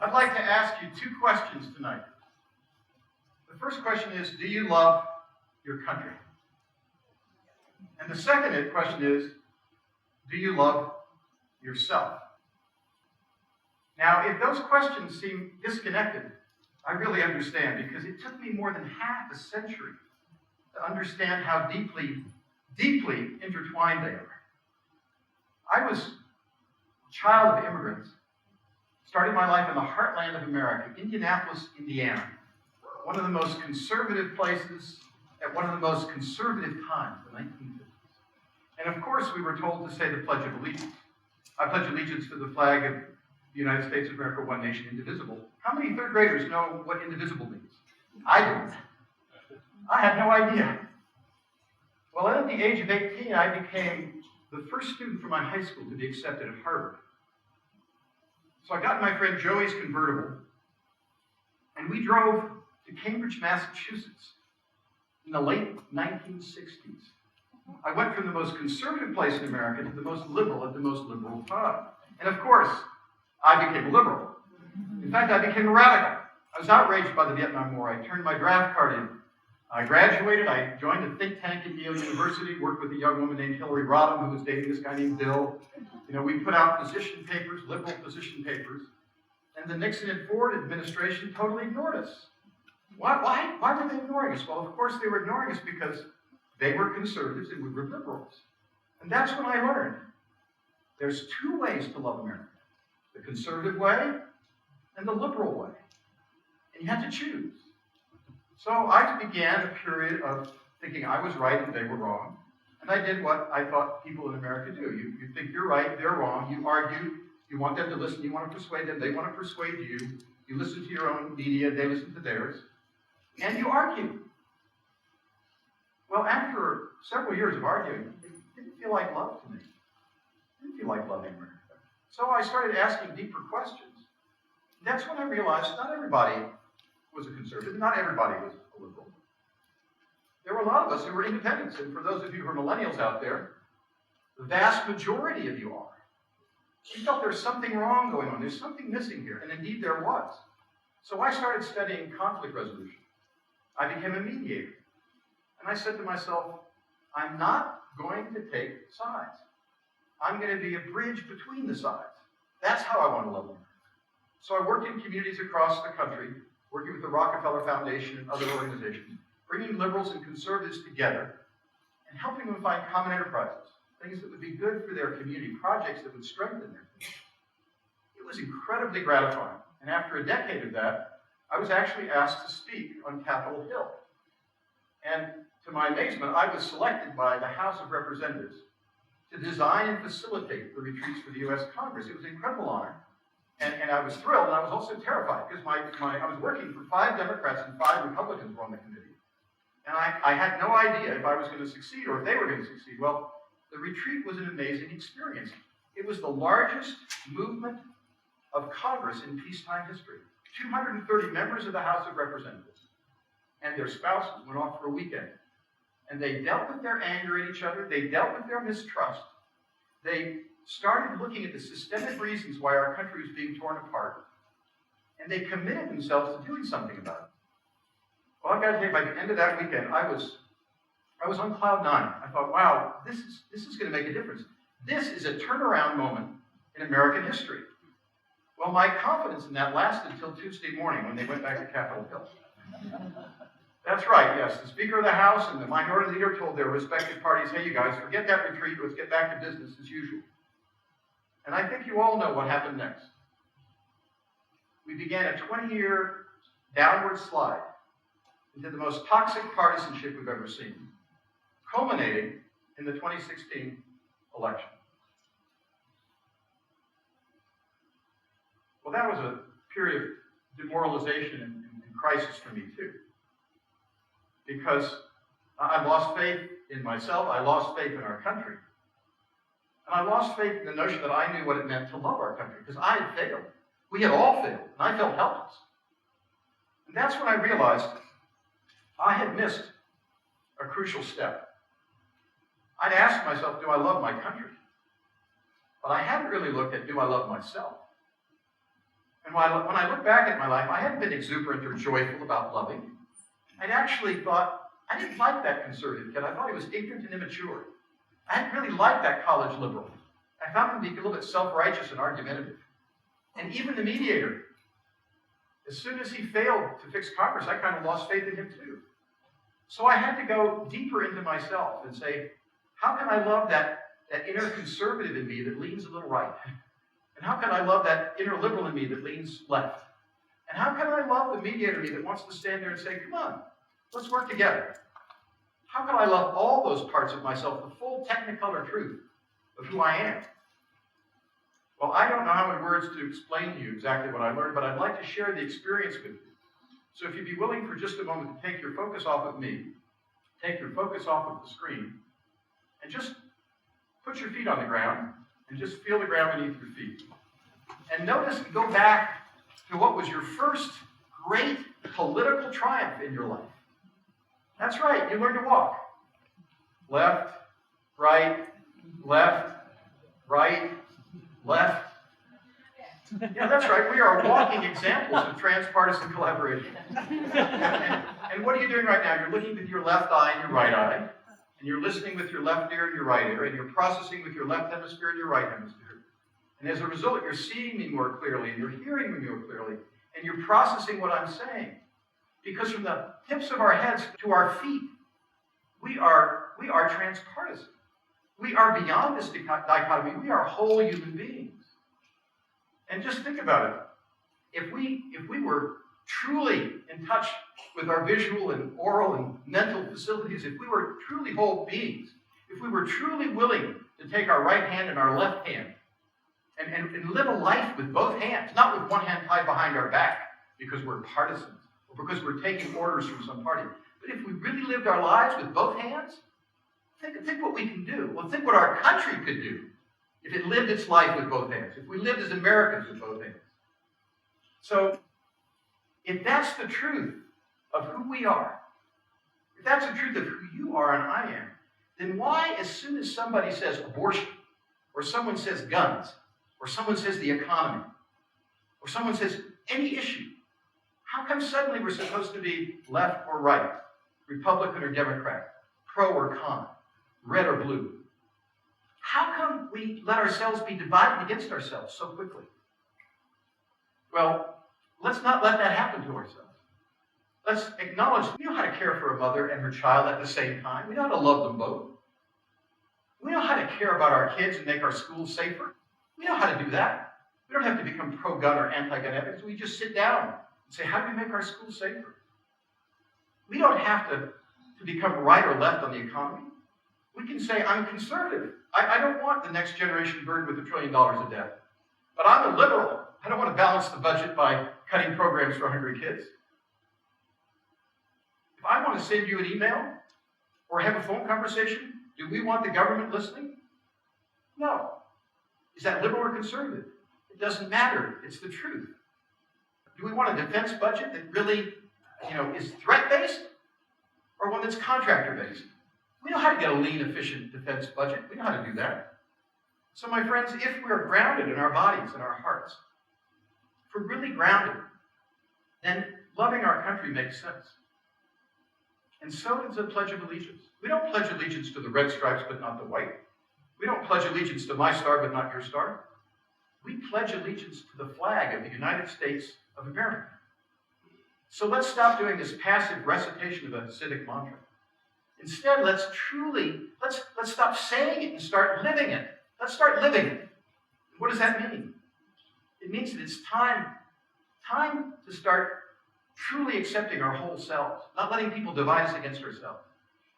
I'd like to ask you two questions tonight. The first question is, do you love your country? And the second question is, do you love yourself? Now, if those questions seem disconnected, I really understand, because it took me more than half a century to understand how deeply intertwined they are. I was a child of immigrants, starting my life in the heartland of America, Indianapolis, Indiana, one of the most conservative places at one of the most conservative times, the 1950s. And of course, we were told to say the Pledge of Allegiance. I pledge allegiance to the flag of the United States of America, one nation, indivisible. How many third graders know what indivisible means? I don't. I had no idea. Well, at the age of 18, I became the first student from my high school to be accepted at Harvard. So I got in my friend Joey's convertible, and we drove to Cambridge, Massachusetts in the late 1960s. I went from the most conservative place in America to the most liberal at the most liberal time. And of course, I became a liberal. In fact, I became a radical. I was outraged by the Vietnam War. I turned my draft card in. I graduated. I joined a think tank at Yale University, worked with a young woman named Hillary Rodham, who was dating this guy named Bill. We put out position papers, liberal position papers, and the Nixon and Ford administration totally ignored us. Why were they ignoring us? Well, of course they were ignoring us because they were conservatives and we were liberals. And that's when I learned there's two ways to love America: the conservative way and the liberal way. And you had to choose. So I began a period of thinking I was right and they were wrong. And I did what I thought people in America do. You think you're right, they're wrong. You argue. You want them to listen. You want to persuade them. They want to persuade you. You listen to your own media. They listen to theirs. And you argue. Well, after several years of arguing, it didn't feel like love to me. It didn't feel like loving America. So I started asking deeper questions. That's when I realized not everybody was a conservative. Not everybody was a liberal. There were a lot of us who were independents. And for those of you who are millennials out there, the vast majority of you are. We felt there's something wrong going on. There's something missing here. And indeed there was. So I started studying conflict resolution. I became a mediator. And I said to myself, I'm not going to take sides. I'm going to be a bridge between the sides. That's how I want to love America. So I worked in communities across the country, working with the Rockefeller Foundation and other organizations, bringing liberals and conservatives together and helping them find common enterprises, things that would be good for their community, projects that would strengthen their community. It was incredibly gratifying. And after a decade of that, I was actually asked to speak on Capitol Hill. And to my amazement, I was selected by the House of Representatives to design and facilitate the retreats for the U.S. Congress. It was an incredible honor. And I was thrilled, and I was also terrified, because I was working for 5 Democrats and 5 Republicans were on the committee. And I had no idea if I was going to succeed or if they were going to succeed. Well, the retreat was an amazing experience. It was the largest movement of Congress in peacetime history. 230 members of the House of Representatives and their spouses went off for a weekend. And they dealt with their anger at each other. They dealt with their mistrust. They started looking at the systemic reasons why our country was being torn apart. And they committed themselves to doing something about it. Well, I've got to tell you, by the end of that weekend, I was on cloud 9. I thought, wow, this is going to make a difference. This is a turnaround moment in American history. Well, my confidence in that lasted until Tuesday morning when they went back to Capitol Hill. That's right, yes. The Speaker of the House and the Minority Leader told their respective parties, hey, you guys, forget that retreat. Let's get back to business as usual. And I think you all know what happened next. We began a 20-year downward slide into the most toxic partisanship we've ever seen, culminating in the 2016 election. Well, that was a period of demoralization and crisis for me, too. Because I lost faith in myself, I lost faith in our country. And I lost faith in the notion that I knew what it meant to love our country, because I had failed. We had all failed, and I felt helpless. And that's when I realized I had missed a crucial step. I'd asked myself, do I love my country? But I hadn't really looked at, do I love myself? And when I look back at my life, I hadn't been exuberant or joyful about loving. I'd actually thought, I didn't like that conservative kid. I thought he was ignorant and immature. I didn't really like that college liberal. I found him to be a little bit self-righteous and argumentative. And even the mediator, as soon as he failed to fix Congress, I kind of lost faith in him too. So I had to go deeper into myself and say, how can I love that inner conservative in me that leans a little right? And how can I love that inner liberal in me that leans left? And how can I love the mediator in me that wants to stand there and say, come on, let's work together? How can I love all those parts of myself, the full technicolor truth of who I am? Well, I don't know how in words to explain to you exactly what I learned, but I'd like to share the experience with you. So if you'd be willing for just a moment to take your focus off of me, take your focus off of the screen, and just put your feet on the ground, and just feel the ground beneath your feet. And notice and go back to what was your first great political triumph in your life. That's right, you learned to walk. Left, right, left, right, left. Yeah, that's right. We are walking examples of transpartisan collaboration. And what are you doing right now? You're looking with your left eye and your right eye, and you're listening with your left ear and your right ear, and you're processing with your left hemisphere and your right hemisphere. And as a result, you're seeing me more clearly, and you're hearing me more clearly, and you're processing what I'm saying. Because from the tips of our heads to our feet, we are transpartisan. We are beyond this dichotomy. We are whole human beings. And just think about it. If we were truly in touch with our visual and oral and mental facilities, if we were truly whole beings, if we were truly willing to take our right hand and our left hand and live a life with both hands, not with one hand tied behind our back because we're partisans or because we're taking orders from some party, but if we really lived our lives with both hands, think what we can do. Well, think what our country could do if it lived its life with both hands, if we lived as Americans with both hands. So, if that's the truth of who we are, if that's the truth of who you are and I am, then why, as soon as somebody says abortion, or someone says guns, or someone says the economy, or someone says any issue, how come suddenly we're supposed to be left or right, Republican or Democrat, pro or con, red or blue? How come we let ourselves be divided against ourselves so quickly? Well, let's not let that happen to ourselves. Let's acknowledge we know how to care for a mother and her child at the same time. We know how to love them both. We know how to care about our kids and make our schools safer. We know how to do that. We don't have to become pro-gun or anti-gun ethics. We just sit down and say, how do we make our schools safer? We don't have to become right or left on the economy. We can say, I'm conservative. I don't want the next generation burdened with $1 trillion of debt. But I'm a liberal. I don't want to balance the budget by cutting programs for hungry kids. If I want to send you an email or have a phone conversation, do we want the government listening? No. Is that liberal or conservative? It doesn't matter. It's the truth. Do we want a defense budget that really, is threat-based or one that's contractor-based? We know how to get a lean, efficient defense budget. We know how to do that. So, my friends, if we're grounded in our bodies and our hearts, if we're really grounded, then loving our country makes sense. And so does the Pledge of Allegiance. We don't pledge allegiance to the red stripes, but not the white. We don't pledge allegiance to my star, but not your star. We pledge allegiance to the flag of the United States of America. So let's stop doing this passive recitation of a civic mantra. Instead, let's stop saying it and start living it. Let's start living it. What does that mean? It means that it's time to start truly accepting our whole selves, not letting people divide us against ourselves.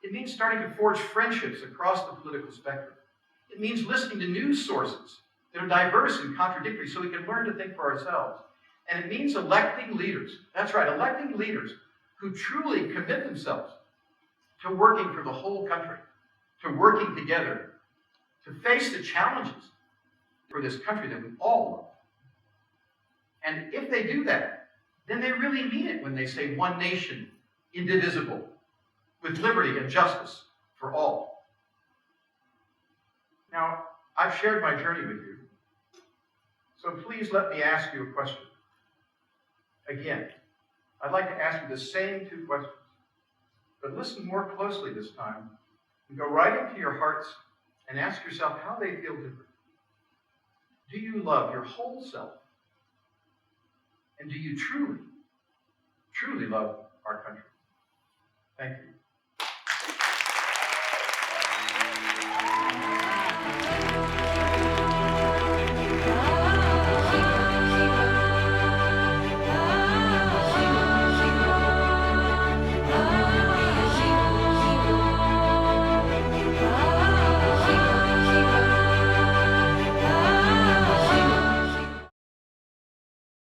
It means starting to forge friendships across the political spectrum. It means listening to news sources that are diverse and contradictory so we can learn to think for ourselves. And it means electing leaders. That's right, electing leaders who truly commit themselves to working for the whole country, to working together, to face the challenges for this country that we all love. And if they do that, then they really mean it when they say one nation, indivisible, with liberty and justice for all. Now, I've shared my journey with you, so please let me ask you a question. Again, I'd like to ask you the same two questions, but listen more closely this time and go right into your hearts and ask yourself how they feel different. Do you love your whole self? And do you truly, truly love our country? Thank you.